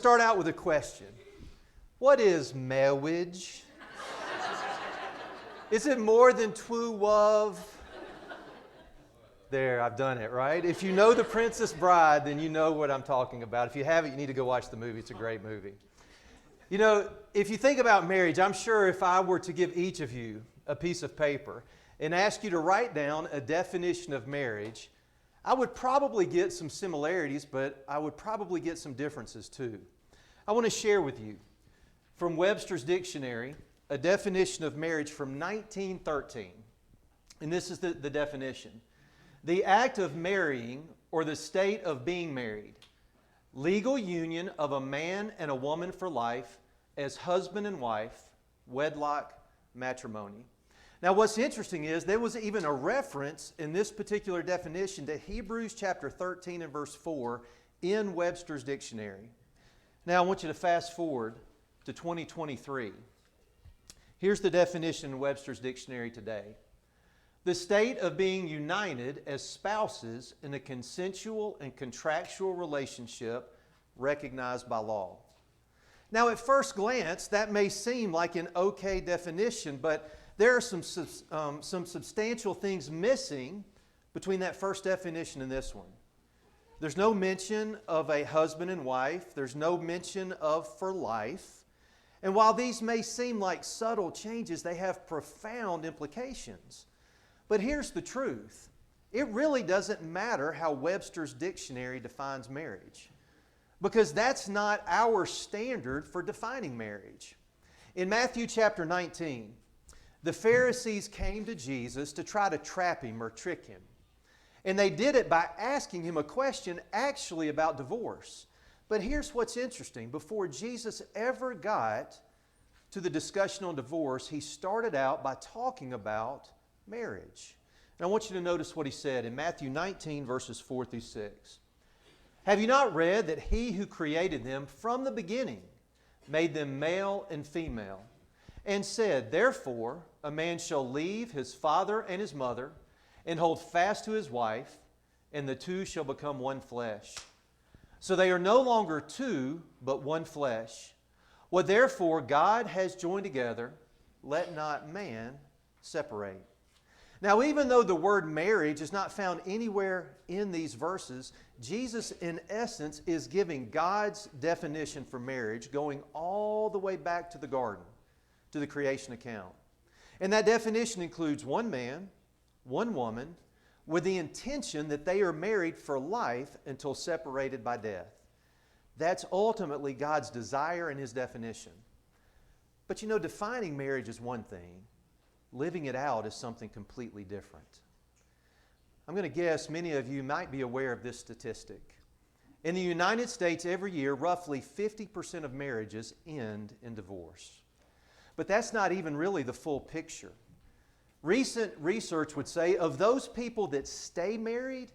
Start out with a question. What is marriage? Is it more than true love? There, I've done it, right? If you know The Princess Bride, then you know what I'm talking about. If you haven't, you need to go watch the movie. It's a great movie. You know, if you think about marriage, I'm sure if I were to give each of you a piece of paper and ask you to write down a definition of marriage, I would probably get some similarities, but I would probably get some differences too. I want to share with you from Webster's Dictionary a definition of marriage from 1913. And this is the definition. The act of marrying or the state of being married. Legal union of a man and a woman for life as husband and wife, wedlock, matrimony. Now what's interesting is there was even a reference in this particular definition to Hebrews chapter 13 and verse 4 in Webster's Dictionary. Now I want you to fast forward to 2023. Here's the definition in Webster's Dictionary today. The state of being united as spouses in a consensual and contractual relationship recognized by law. Now at first glance that may seem like an okay definition, but there are some substantial things missing between that first definition and this one. There's no mention of a husband and wife. There's no mention of for life. And while these may seem like subtle changes, they have profound implications. But here's the truth. It really doesn't matter how Webster's Dictionary defines marriage, because that's not our standard for defining marriage. In Matthew chapter 19, the Pharisees came to Jesus to try to trap him or trick him. And they did it by asking him a question actually about divorce. But here's what's interesting. Before Jesus ever got to the discussion on divorce, he started out by talking about marriage. And I want you to notice what he said in Matthew 19, verses 4 through 6. Have you not read that he who created them from the beginning made them male and female, and said, therefore, a man shall leave his father and his mother, and hold fast to his wife, and the two shall become one flesh. So they are no longer two, but one flesh. What therefore God has joined together, let not man separate. Now, even though the word marriage is not found anywhere in these verses, Jesus, in essence, is giving God's definition for marriage, going all the way back to the garden, to the creation account. And that definition includes one man, one woman, with the intention that they are married for life until separated by death. That's ultimately God's desire and His definition. But you know, defining marriage is one thing. Living it out is something completely different. I'm going to guess many of you might be aware of this statistic. In the United States, every year, roughly 50% of marriages end in divorce. But that's not even really the full picture. Recent research would say of those people that stay married,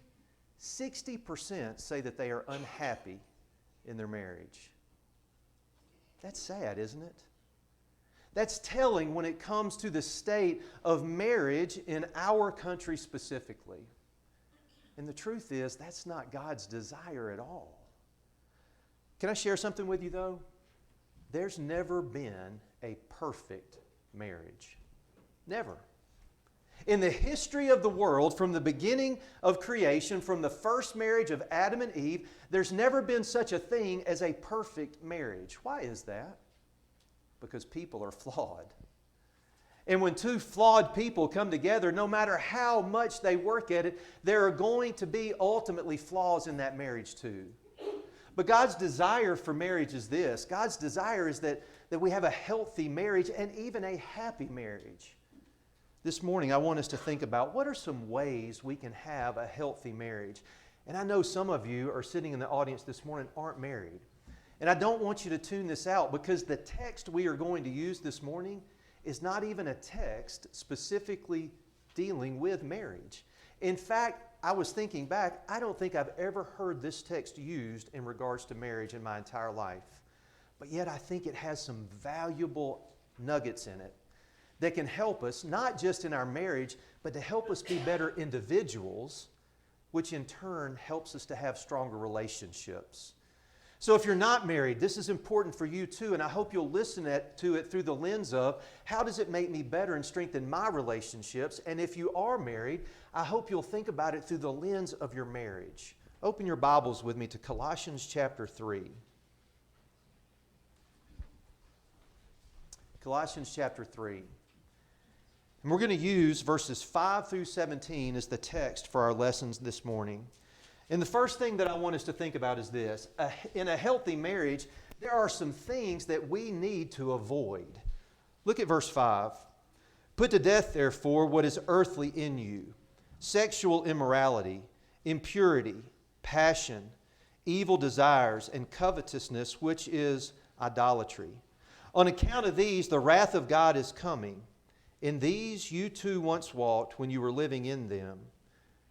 60% say that they are unhappy in their marriage. That's sad, isn't it? That's telling when it comes to the state of marriage in our country specifically. And the truth is, that's not God's desire at all. Can I share something with you though? There's never been a perfect marriage. Never. In the history of the world, from the beginning of creation, from the first marriage of Adam and Eve, there's never been such a thing as a perfect marriage. Why is that? Because people are flawed. And when two flawed people come together, no matter how much they work at it, there are going to be ultimately flaws in that marriage too. But God's desire for marriage is this. God's desire is that we have a healthy marriage and even a happy marriage. This morning, I want us to think about what are some ways we can have a healthy marriage. And I know some of you are sitting in the audience this morning aren't married. And I don't want you to tune this out because the text we are going to use this morning is not even a text specifically dealing with marriage. In fact, I was thinking back, I don't think I've ever heard this text used in regards to marriage in my entire life. But yet I think it has some valuable nuggets in it that can help us, not just in our marriage, but to help us be better individuals, which in turn helps us to have stronger relationships. So if you're not married, this is important for you too, and I hope you'll listen to it through the lens of how does it make me better and strengthen my relationships? And if you are married, I hope you'll think about it through the lens of your marriage. Open your Bibles with me to Colossians chapter 3. Colossians chapter 3. And we're going to use verses 5 through 17 as the text for our lessons this morning. And the first thing that I want us to think about is this. In a healthy marriage, there are some things that we need to avoid. Look at verse 5. Put to death, therefore, what is earthly in you: sexual immorality, impurity, passion, evil desires, and covetousness, which is idolatry. On account of these, the wrath of God is coming. In these you too once walked when you were living in them.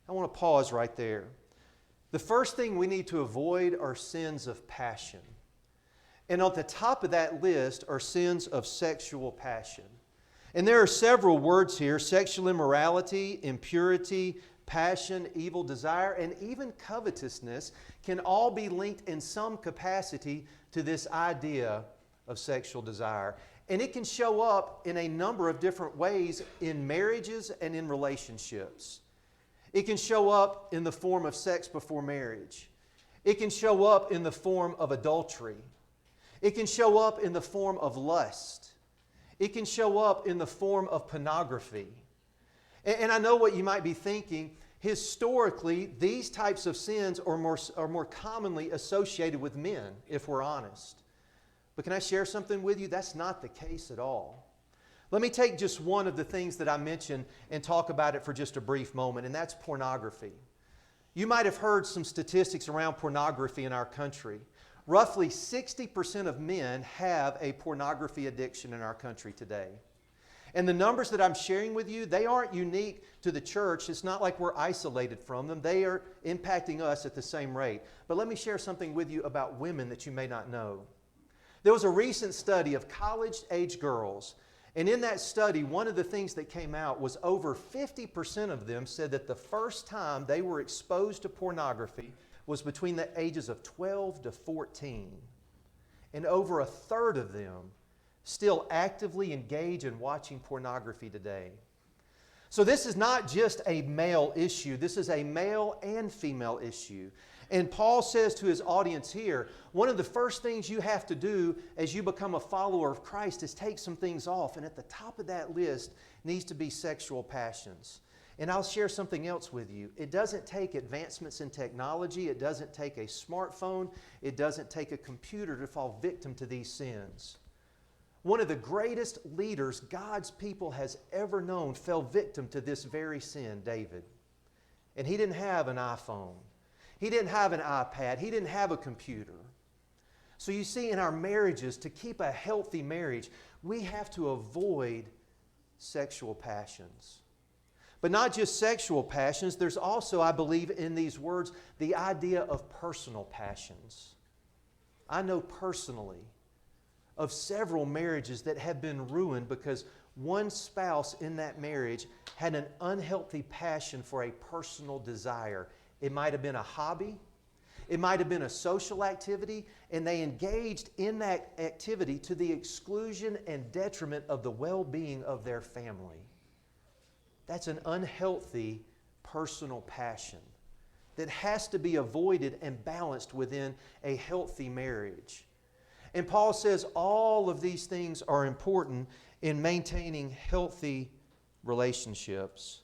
I want to pause right there. The first thing we need to avoid are sins of passion. And at the top of that list are sins of sexual passion. And there are several words here: sexual immorality, impurity, passion, evil desire, and even covetousness can all be linked in some capacity to this idea of sexual desire. And it can show up in a number of different ways in marriages and in relationships. It can show up in the form of sex before marriage. It can show up in the form of adultery. It can show up in the form of lust. It can show up in the form of pornography. And I know what you might be thinking. Historically, these types of sins are more commonly associated with men, if we're honest. But can I share something with you? That's not the case at all. Let me take just one of the things that I mentioned and talk about it for just a brief moment, and that's pornography. You might have heard some statistics around pornography in our country. Roughly 60% of men have a pornography addiction in our country today. And the numbers that I'm sharing with you, they aren't unique to the church. It's not like we're isolated from them. They are impacting us at the same rate. But let me share something with you about women that you may not know. There was a recent study of college-age girls. And in that study, one of the things that came out was over 50% of them said that the first time they were exposed to pornography was between the ages of 12 to 14. And over a third of them still actively engage in watching pornography today. So this is not just a male issue. This is a male and female issue. And Paul says to his audience here, one of the first things you have to do as you become a follower of Christ is take some things off. And at the top of that list needs to be sexual passions. And I'll share something else with you. It doesn't take advancements in technology. It doesn't take a smartphone. It doesn't take a computer to fall victim to these sins. One of the greatest leaders God's people has ever known fell victim to this very sin, David. And he didn't have an iPhone. He didn't have an iPad. He didn't have a computer. So you see, in our marriages, to keep a healthy marriage, we have to avoid sexual passions. But not just sexual passions. There's also, I believe, in these words, the idea of personal passions. I know personally of several marriages that have been ruined because one spouse in that marriage had an unhealthy passion for a personal desire. It might have been a hobby. It might have been a social activity, and they engaged in that activity to the exclusion and detriment of the well-being of their family. That's an unhealthy personal passion that has to be avoided and balanced within a healthy marriage. And Paul says all of these things are important in maintaining healthy relationships.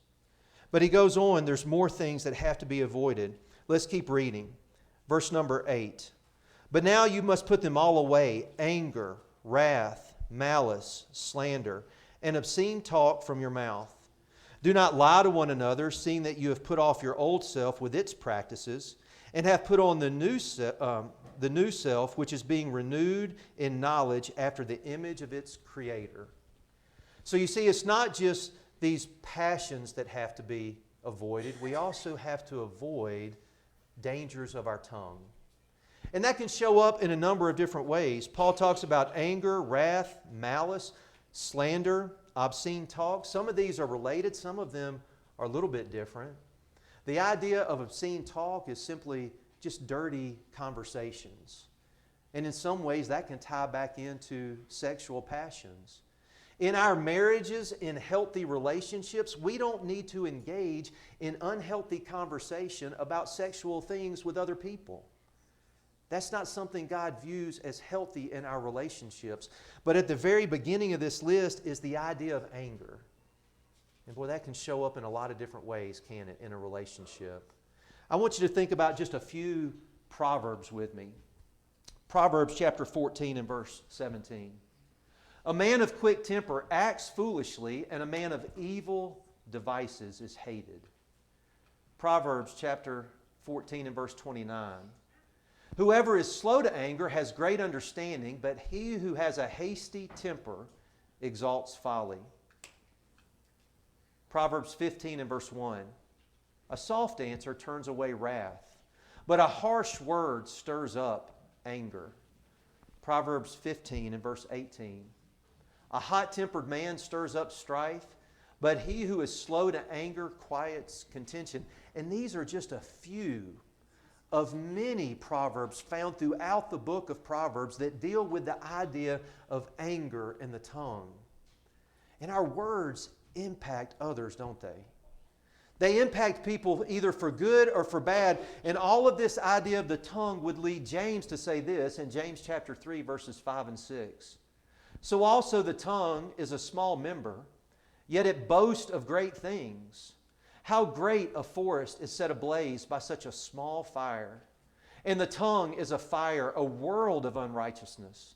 But he goes on, there's more things that have to be avoided. Let's keep reading. Verse number 8. But now you must put them all away: anger, wrath, malice, slander, and obscene talk from your mouth. Do not lie to one another, seeing that you have put off your old self with its practices, and have put on the new self, which is being renewed in knowledge after the image of its Creator. So you see, it's not just these passions that have to be avoided. We also have to avoid dangers of our tongue. And that can show up in a number of different ways. Paul talks about anger, wrath, malice, slander, obscene talk. Some of these are related. Some of them are a little bit different. The idea of obscene talk is simply just dirty conversations. And in some ways, that can tie back into sexual passions. In our marriages, in healthy relationships, we don't need to engage in unhealthy conversation about sexual things with other people. That's not something God views as healthy in our relationships. But at the very beginning of this list is the idea of anger. And boy, that can show up in a lot of different ways, can it, in a relationship? I want you to think about just a few Proverbs with me. Proverbs chapter 14 and verse 17. A man of quick temper acts foolishly, and a man of evil devices is hated. Proverbs chapter 14 and verse 29. Whoever is slow to anger has great understanding, but he who has a hasty temper exalts folly. Proverbs 15 and verse 1. A soft answer turns away wrath, but a harsh word stirs up anger. Proverbs 15 and verse 18. A hot-tempered man stirs up strife, but he who is slow to anger quiets contention. And these are just a few of many proverbs found throughout the book of Proverbs that deal with the idea of anger in the tongue. And our words impact others, don't they? They impact people either for good or for bad. And all of this idea of the tongue would lead James to say this in James chapter 3, verses 5 and 6. So also the tongue is a small member, yet it boasts of great things. How great a forest is set ablaze by such a small fire. And the tongue is a fire, a world of unrighteousness.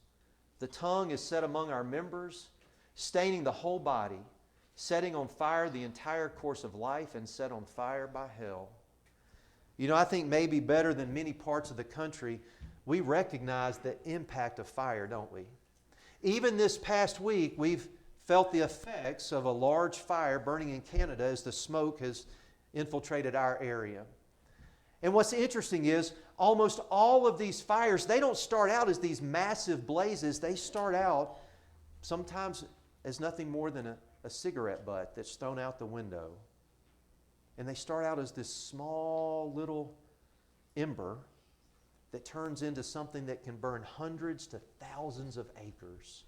The tongue is set among our members, staining the whole body, setting on fire the entire course of life, and set on fire by hell. You know, I think maybe better than many parts of the country, we recognize the impact of fire, don't we? Even this past week, we've felt the effects of a large fire burning in Canada as the smoke has infiltrated our area. And what's interesting is almost all of these fires, they don't start out as these massive blazes. They start out sometimes as nothing more than a cigarette butt that's thrown out the window. And they start out as this small little ember that turns into something that can burn hundreds to thousands of acres.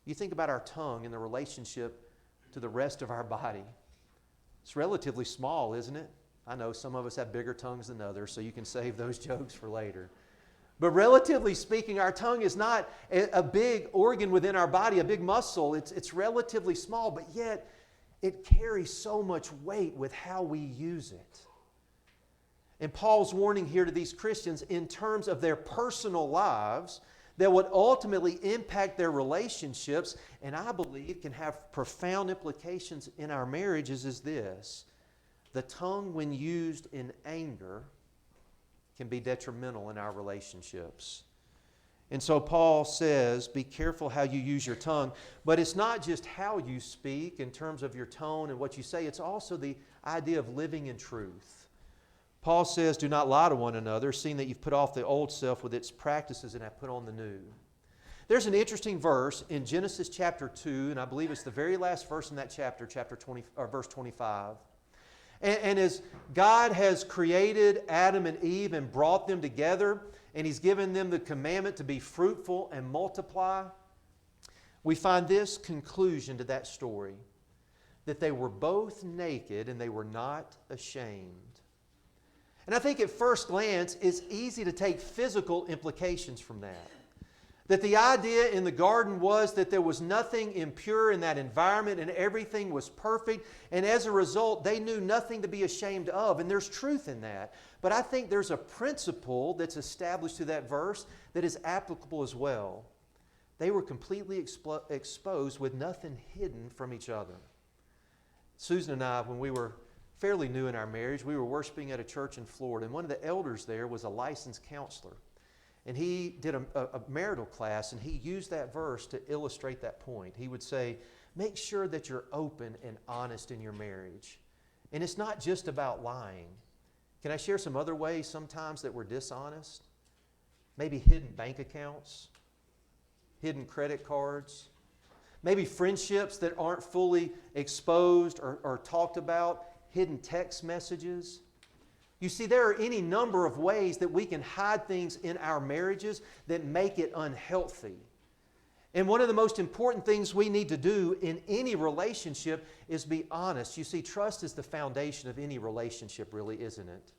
You think about our tongue and the relationship to the rest of our body. It's relatively small, isn't it? I know some of us have bigger tongues than others, so you can save those jokes for later. But relatively speaking, our tongue is not a big organ within our body, a big muscle. It's relatively small, but yet it carries so much weight with how we use it. And Paul's warning here to these Christians in terms of their personal lives that would ultimately impact their relationships, and I believe can have profound implications in our marriages, is this. The tongue, when used in anger, can be detrimental in our relationships. And so Paul says, be careful how you use your tongue. But it's not just how you speak in terms of your tone and what you say. It's also the idea of living in truth. Paul says, do not lie to one another, seeing that you've put off the old self with its practices and have put on the new. There's an interesting verse in Genesis chapter 2, and I believe it's the very last verse in that chapter 20, or verse 25. And as God has created Adam and Eve and brought them together, and He's given them the commandment to be fruitful and multiply, we find this conclusion to that story, that they were both naked and they were not ashamed. And I think at first glance, it's easy to take physical implications from that. That the idea in the garden was that there was nothing impure in that environment and everything was perfect. And as a result, they knew nothing to be ashamed of. And there's truth in that. But I think there's a principle that's established through that verse that is applicable as well. They were completely exposed with nothing hidden from each other. Susan and I, when we were fairly new in our marriage, we were worshiping at a church in Florida, and one of the elders there was a licensed counselor. And he did a marital class, and he used that verse to illustrate that point. He would say, make sure that you're open and honest in your marriage. And it's not just about lying. Can I share some other ways sometimes that we're dishonest? Maybe hidden bank accounts, hidden credit cards, maybe friendships that aren't fully exposed or talked about, hidden text messages. You see, there are any number of ways that we can hide things in our marriages that make it unhealthy. And one of the most important things we need to do in any relationship is be honest. You see, trust is the foundation of any relationship, really, isn't it?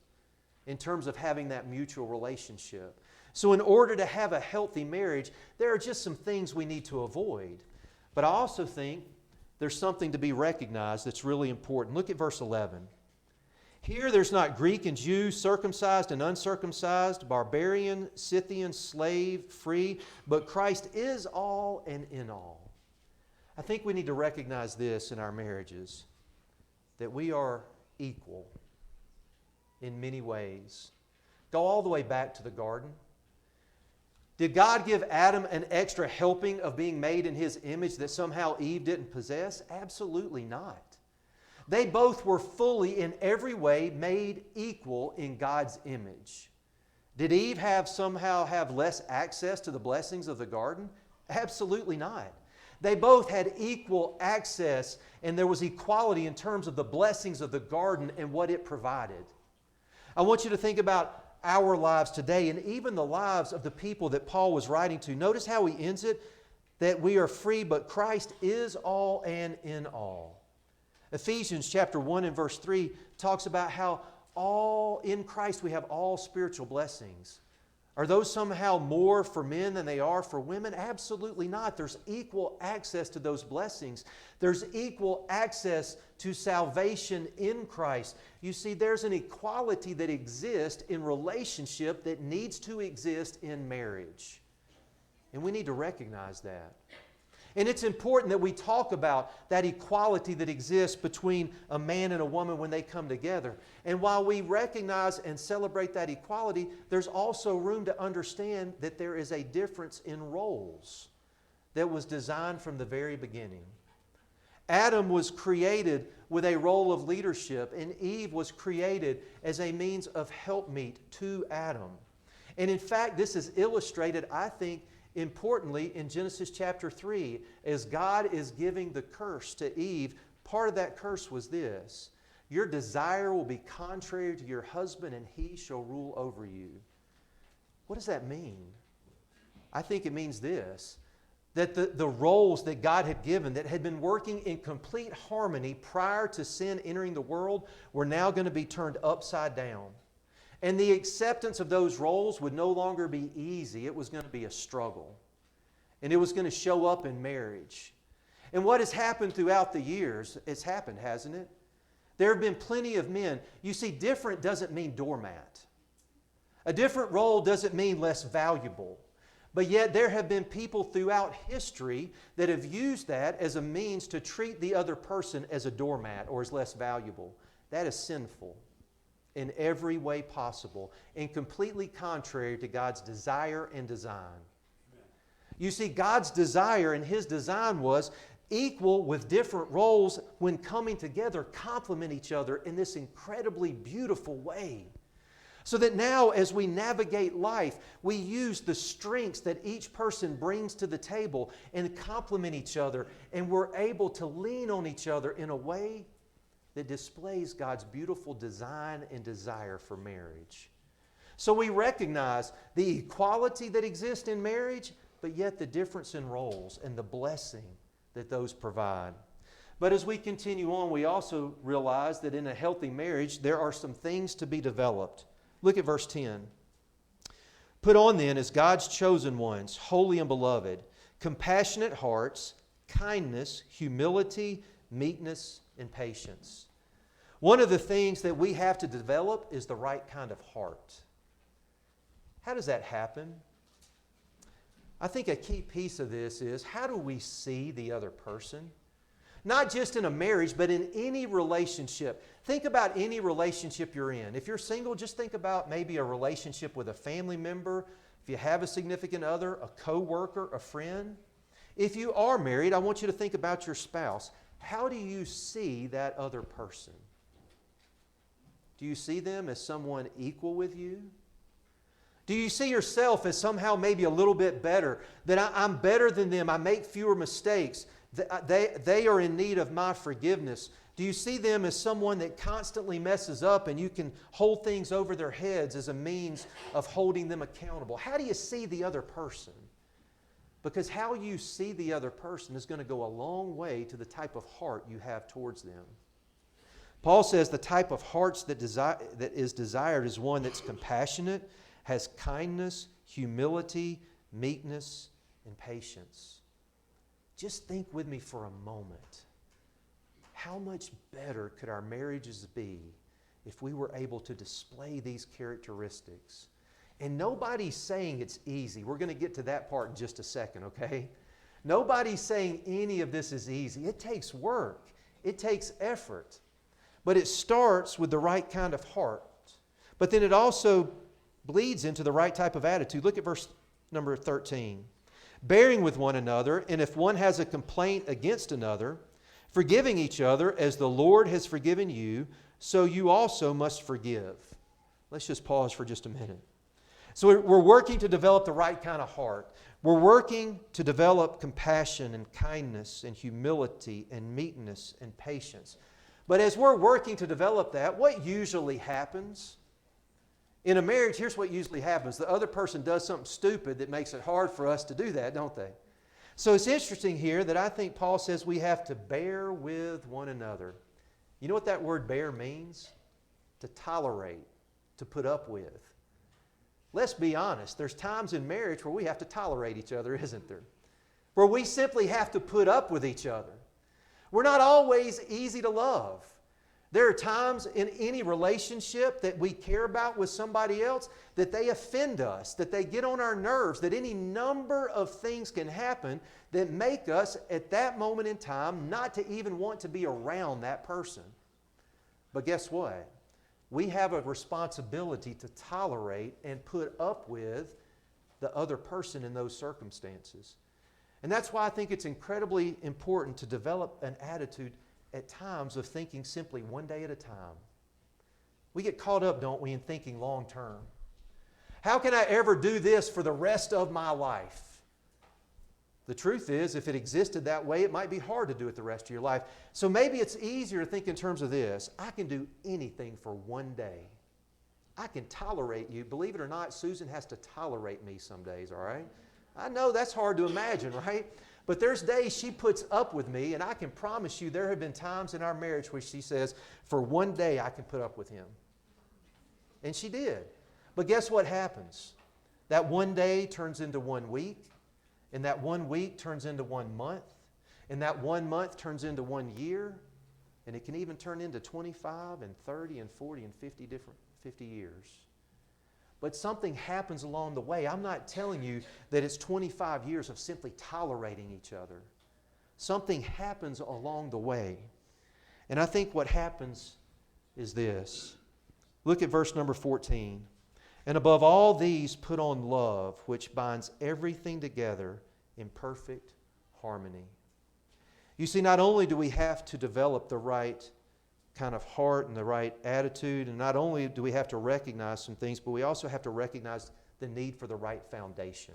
In terms of having that mutual relationship. So in order to have a healthy marriage, there are just some things we need to avoid. But I also think there's something to be recognized that's really important. Look at verse 11. Here there's not Greek and Jew, circumcised and uncircumcised, barbarian, Scythian, slave, free, but Christ is all and in all. I think we need to recognize this in our marriages, that we are equal in many ways. Go all the way back to the garden. Did God give Adam an extra helping of being made in His image that somehow Eve didn't possess? Absolutely not. They both were fully, in every way, made equal in God's image. Did Eve somehow have less access to the blessings of the garden? Absolutely not. They both had equal access, and there was equality in terms of the blessings of the garden and what it provided. I want you to think about our lives today and even the lives of the people that Paul was writing to. Notice how he ends it, that we are free, but Christ is all and in all. Ephesians chapter 1 and verse 3 talks about how all in Christ we have all spiritual blessings. Are those somehow more for men than they are for women? Absolutely not. There's equal access to those blessings. There's equal access to salvation in Christ. You see, there's an equality that exists in relationship that needs to exist in marriage. And we need to recognize that. And it's important that we talk about that equality that exists between a man and a woman when they come together. And while we recognize and celebrate that equality, there's also room to understand that there is a difference in roles that was designed from the very beginning. Adam was created with a role of leadership, and Eve was created as a means of helpmeet to Adam. And in fact, this is illustrated, I think, importantly, in Genesis chapter 3, as God is giving the curse to Eve, part of that curse was this: your desire will be contrary to your husband, and he shall rule over you. What does that mean? I think it means this, that the roles that God had given, that had been working in complete harmony prior to sin entering the world, were now going to be turned upside down. And the acceptance of those roles would no longer be easy. It was going to be a struggle. And it was going to show up in marriage. And what has happened throughout the years, it's happened, hasn't it? There have been plenty of men. You see, different doesn't mean doormat. A different role doesn't mean less valuable. But yet there have been people throughout history that have used that as a means to treat the other person as a doormat or as less valuable. That is sinful in every way possible and completely contrary to God's desire and design. Amen. You see, God's desire and His design was equal with different roles when coming together, complement each other in this incredibly beautiful way. So that now as we navigate life, we use the strengths that each person brings to the table and complement each other, and we're able to lean on each other in a way that displays God's beautiful design and desire for marriage. So we recognize the equality that exists in marriage, but yet the difference in roles and the blessing that those provide. But as we continue on, we also realize that in a healthy marriage, there are some things to be developed. Look at verse 10. Put on then as God's chosen ones, holy and beloved, compassionate hearts, kindness, humility, meekness, and patience. One of the things that we have to develop is the right kind of heart. How does that happen? I think a key piece of this is, how do we see the other person? Not just in a marriage, but in any relationship. Think about any relationship you're in. If you're single, just think about maybe a relationship with a family member. If you have a significant other, a co-worker, a friend. If you are married, I want you to think about your spouse. How do you see that other person? Do you see them as someone equal with you? Do you see yourself as somehow maybe a little bit better? That I'm better than them, I make fewer mistakes, they are in need of my forgiveness. Do you see them as someone that constantly messes up and you can hold things over their heads as a means of holding them accountable? How do you see the other person? Because how you see the other person is going to go a long way to the type of heart you have towards them. Paul says the type of hearts that is desired is one that's compassionate, has kindness, humility, meekness, and patience. Just think with me for a moment. How much better could our marriages be if we were able to display these characteristics? And nobody's saying it's easy. We're going to get to that part in just a second, okay? Nobody's saying any of this is easy. It takes work. It takes effort. But it starts with the right kind of heart. But then it also bleeds into the right type of attitude. Look at verse number 13. Bearing with one another, and if one has a complaint against another, forgiving each other as the Lord has forgiven you, so you also must forgive. Let's just pause for just a minute. So we're working to develop the right kind of heart. We're working to develop compassion and kindness and humility and meekness and patience. But as we're working to develop that, what usually happens? In a marriage, here's what usually happens. The other person does something stupid that makes it hard for us to do that, don't they? So it's interesting here that I think Paul says we have to bear with one another. You know what that word bear means? To tolerate, to put up with. Let's be honest. There's times in marriage where we have to tolerate each other, isn't there? Where we simply have to put up with each other. We're not always easy to love. There are times in any relationship that we care about with somebody else that they offend us, that they get on our nerves, that any number of things can happen that make us at that moment in time not to even want to be around that person. But guess what? We have a responsibility to tolerate and put up with the other person in those circumstances. And that's why I think it's incredibly important to develop an attitude at times of thinking simply one day at a time. We get caught up, don't we, in thinking long term. How can I ever do this for the rest of my life? The truth is, if it existed that way, it might be hard to do it the rest of your life. So maybe it's easier to think in terms of this. I can do anything for one day. I can tolerate you. Believe it or not, Susan has to tolerate me some days, all right? I know that's hard to imagine, right? But there's days she puts up with me, and I can promise you there have been times in our marriage where she says, for one day I can put up with him. And she did. But guess what happens? That one day turns into 1 week, and that 1 week turns into 1 month, and that 1 month turns into 1 year, and it can even turn into 25 and 30 and 40 and 50 years. But something happens along the way. I'm not telling you that it's 25 years of simply tolerating each other. Something happens along the way. And I think what happens is this. Look at verse number 14. And above all these put on love, which binds everything together in perfect harmony. You see, not only do we have to develop the right kind of heart and the right attitude, and not only do we have to recognize some things, but we also have to recognize the need for the right foundation.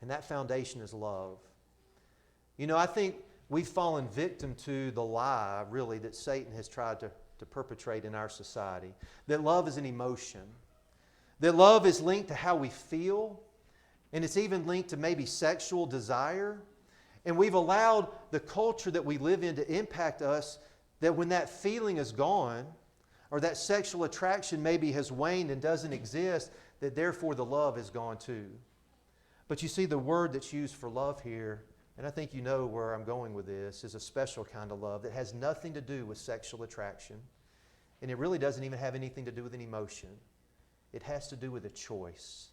And that foundation is love. You know, I think we've fallen victim to the lie, really, that Satan has tried to perpetrate in our society. That love is an emotion. That love is linked to how we feel, and it's even linked to maybe sexual desire. And we've allowed the culture that we live in to impact us, that when that feeling is gone, or that sexual attraction maybe has waned and doesn't exist, that therefore the love is gone too. But you see, the word that's used for love here, and I think you know where I'm going with this, is a special kind of love that has nothing to do with sexual attraction. And it really doesn't even have anything to do with an emotion. It has to do with a choice.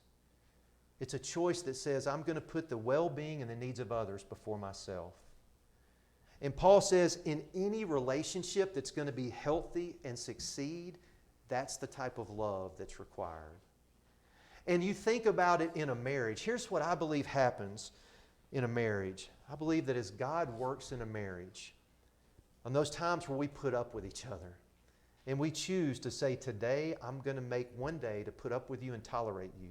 It's a choice that says, I'm going to put the well-being and the needs of others before myself. And Paul says, in any relationship that's going to be healthy and succeed, that's the type of love that's required. And you think about it in a marriage. Here's what I believe happens in a marriage. I believe that as God works in a marriage, on those times where we put up with each other, and we choose to say, today I'm going to make one day to put up with you and tolerate you.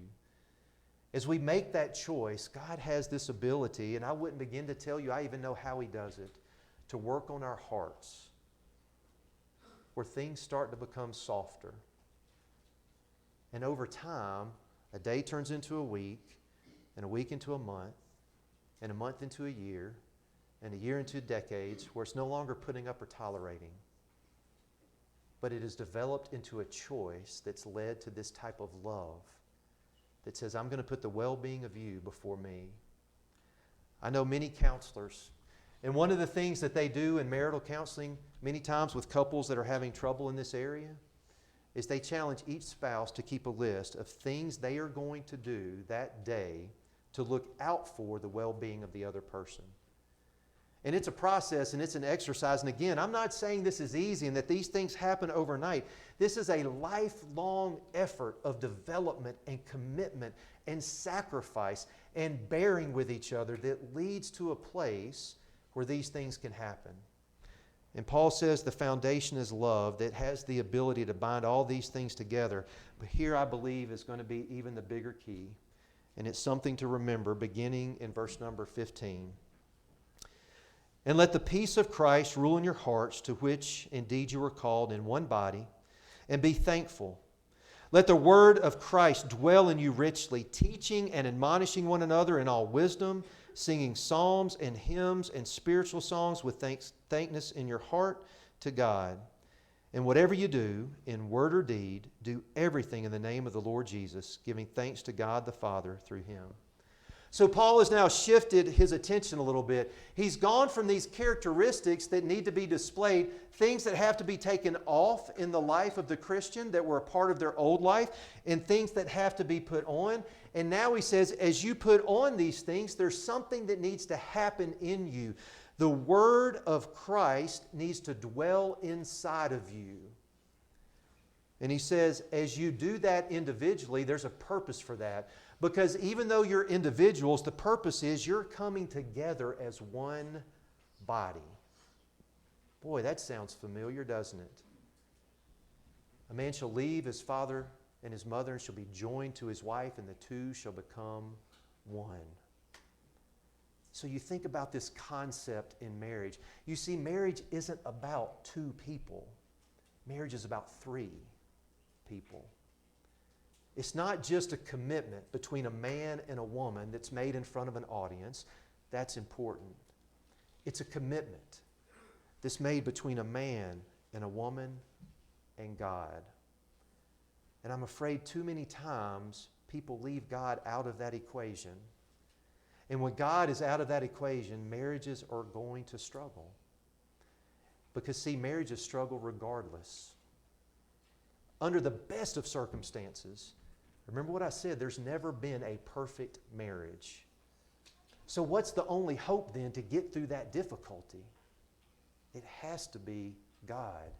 As we make that choice, God has this ability, and I wouldn't begin to tell you, I even know how He does it, to work on our hearts where things start to become softer. And over time, a day turns into a week, and a week into a month, and a month into a year, and a year into decades, where it's no longer putting up or tolerating. But it has developed into a choice that's led to this type of love that says, I'm going to put the well-being of you before me. I know many counselors, and one of the things that they do in marital counseling, many times with couples that are having trouble in this area, is they challenge each spouse to keep a list of things they are going to do that day to look out for the well-being of the other person. And it's a process and it's an exercise. And again, I'm not saying this is easy and that these things happen overnight. This is a lifelong effort of development and commitment and sacrifice and bearing with each other that leads to a place where these things can happen. And Paul says the foundation is love that has the ability to bind all these things together. But here I believe is going to be even the bigger key. And it's something to remember beginning in verse number 15. And let the peace of Christ rule in your hearts, to which indeed you were called in one body, and be thankful. Let the word of Christ dwell in you richly, teaching and admonishing one another in all wisdom, singing psalms and hymns and spiritual songs with thankfulness in your heart to God. And whatever you do, in word or deed, do everything in the name of the Lord Jesus, giving thanks to God the Father through Him. So Paul has now shifted his attention a little bit. He's gone from these characteristics that need to be displayed, things that have to be taken off in the life of the Christian that were a part of their old life, and things that have to be put on. And now he says, as you put on these things, there's something that needs to happen in you. The Word of Christ needs to dwell inside of you. And he says, as you do that individually, there's a purpose for that. Because even though you're individuals, the purpose is you're coming together as one body. Boy, that sounds familiar, doesn't it? A man shall leave his father and his mother and shall be joined to his wife, and the two shall become one. So you think about this concept in marriage. You see, marriage isn't about two people. Marriage is about three people. It's not just a commitment between a man and a woman that's made in front of an audience. That's important. It's a commitment that's made between a man and a woman and God. And I'm afraid too many times people leave God out of that equation. And when God is out of that equation, marriages are going to struggle. Because, see, marriages struggle regardless. Under the best of circumstances, remember what I said, there's never been a perfect marriage. So what's the only hope then to get through that difficulty? It has to be God.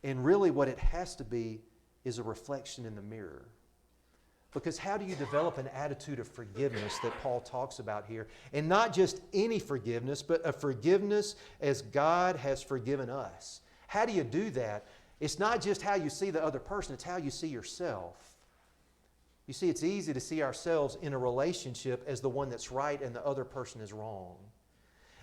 And really what it has to be is a reflection in the mirror. Because how do you develop an attitude of forgiveness that Paul talks about here? And not just any forgiveness, but a forgiveness as God has forgiven us. How do you do that? It's not just how you see the other person, it's how you see yourself. You see, it's easy to see ourselves in a relationship as the one that's right and the other person is wrong.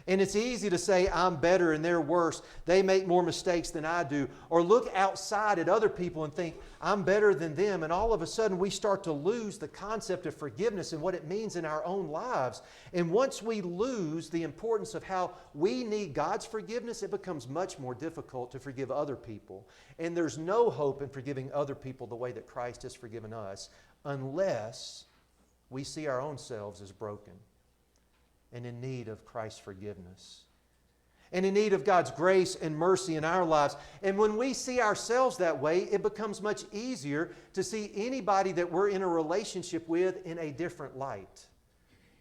And it's easy to say, I'm better and they're worse. They make more mistakes than I do. Or look outside at other people and think, I'm better than them. And all of a sudden we start to lose the concept of forgiveness and what it means in our own lives. And once we lose the importance of how we need God's forgiveness, it becomes much more difficult to forgive other people. And there's no hope in forgiving other people the way that Christ has forgiven us, unless we see our own selves as broken and in need of Christ's forgiveness, and in need of God's grace and mercy in our lives. And when we see ourselves that way, it becomes much easier to see anybody that we're in a relationship with in a different light.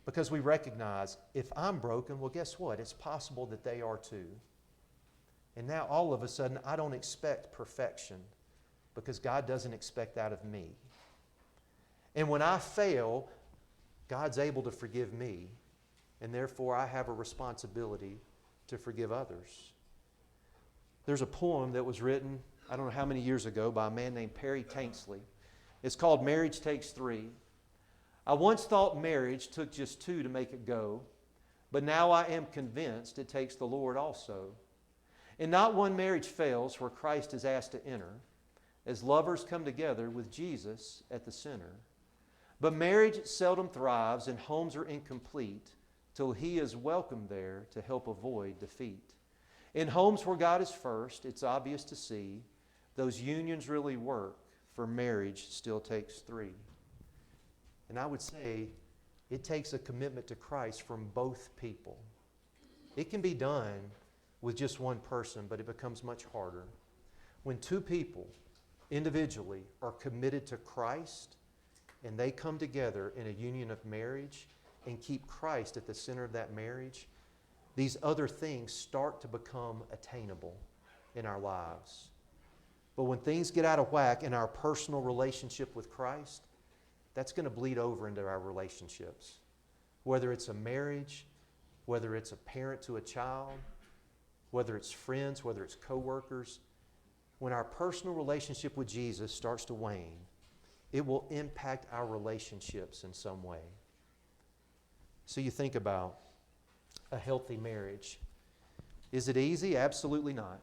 Because we recognize, if I'm broken, well, guess what? It's possible that they are too. And now all of a sudden, I don't expect perfection, because God doesn't expect that of me. And when I fail, God's able to forgive me. And therefore, I have a responsibility to forgive others. There's a poem that was written, I don't know how many years ago, by a man named Perry Tanksley. It's called Marriage Takes Three. I once thought marriage took just two to make it go, but now I am convinced it takes the Lord also. And not one marriage fails where Christ is asked to enter, as lovers come together with Jesus at the center. But marriage seldom thrives and homes are incomplete till He is welcomed there to help avoid defeat. In homes where God is first, it's obvious to see those unions really work, for marriage still takes three. And I would say it takes a commitment to Christ from both people. It can be done with just one person, but it becomes much harder. When two people individually are committed to Christ and they come together in a union of marriage and keep Christ at the center of that marriage, these other things start to become attainable in our lives. But when things get out of whack in our personal relationship with Christ, that's going to bleed over into our relationships. Whether it's a marriage, whether it's a parent to a child, whether it's friends, whether it's coworkers, when our personal relationship with Jesus starts to wane, it will impact our relationships in some way. So you think about a healthy marriage. Is it easy? Absolutely not.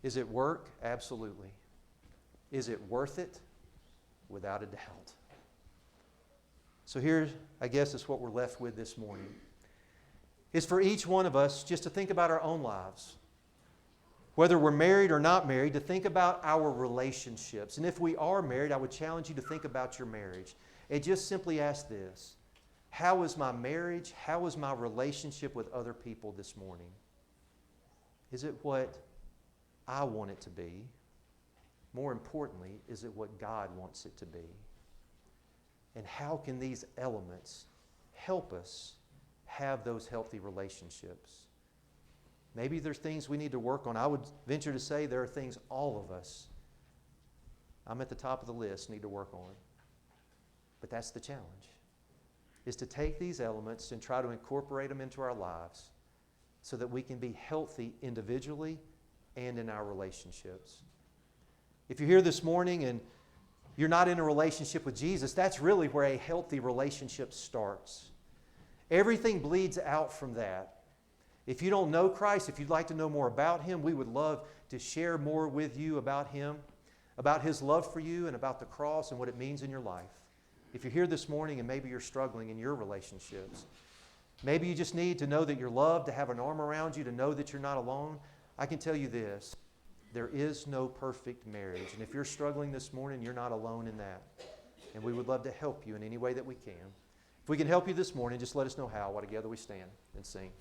Is it work? Absolutely. Is it worth it? Without a doubt. So here, I guess, is what we're left with this morning. Is for each one of us just to think about our own lives. Whether we're married or not married, to think about our relationships. And if we are married, I would challenge you to think about your marriage. And just simply ask this: how is my marriage? How is my relationship with other people this morning? Is it what I want it to be? More importantly, is it what God wants it to be? And how can these elements help us have those healthy relationships? Maybe there's things we need to work on. I would venture to say there are things all of us, I'm at the top of the list, need to work on. But that's the challenge, is to take these elements and try to incorporate them into our lives so that we can be healthy individually and in our relationships. If you're here this morning and you're not in a relationship with Jesus, that's really where a healthy relationship starts. Everything bleeds out from that. If you don't know Christ, if you'd like to know more about Him, we would love to share more with you about Him, about His love for you, and about the cross and what it means in your life. If you're here this morning and maybe you're struggling in your relationships, maybe you just need to know that you're loved, to have an arm around you, to know that you're not alone, I can tell you this: there is no perfect marriage. And if you're struggling this morning, you're not alone in that. And we would love to help you in any way that we can. If we can help you this morning, just let us know how, while together we stand and sing.